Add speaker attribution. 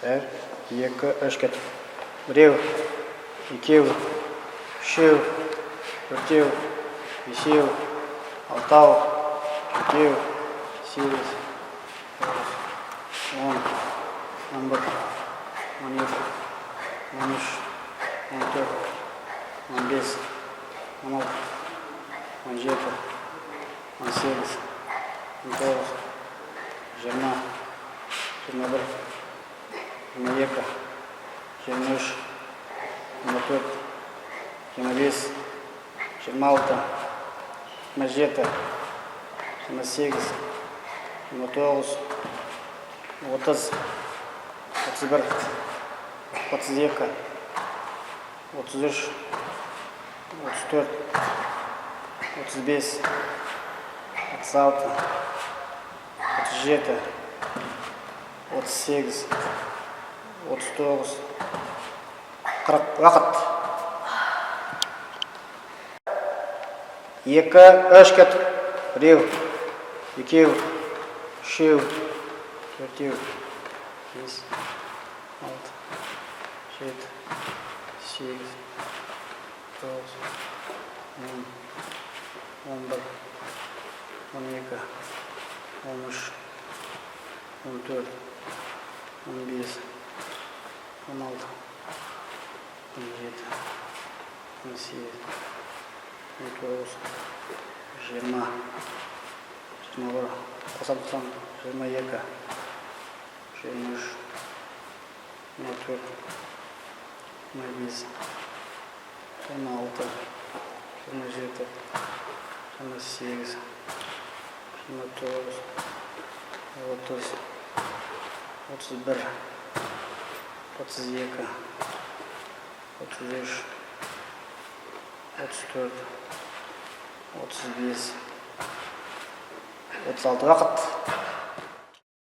Speaker 1: 1, 2, 3 кетіп. 1, 2, 3, 4, 5, 6, 7, 8, 10, 11, 12, 13, 14, 15, 16, 17, 18, 19, 20, 21, 22, 23, 24, 25, 26, 27, 28, 29, 30, 31, 32, 33, 34, 35, 36, 37, 38, 39, 40. Вақыт. 2, 3 кетіп. 1, 2, 3, 4, 5, 6, 7, 8, 9, 10, 11, 12, 13, 14, 15, 16, 17, 18, 19, 20, 21, қосам, 22, 23, 24, 25, 26, 27, 28, 29, 30, 31, 32, 33, 34, 35, 36. Вақыт.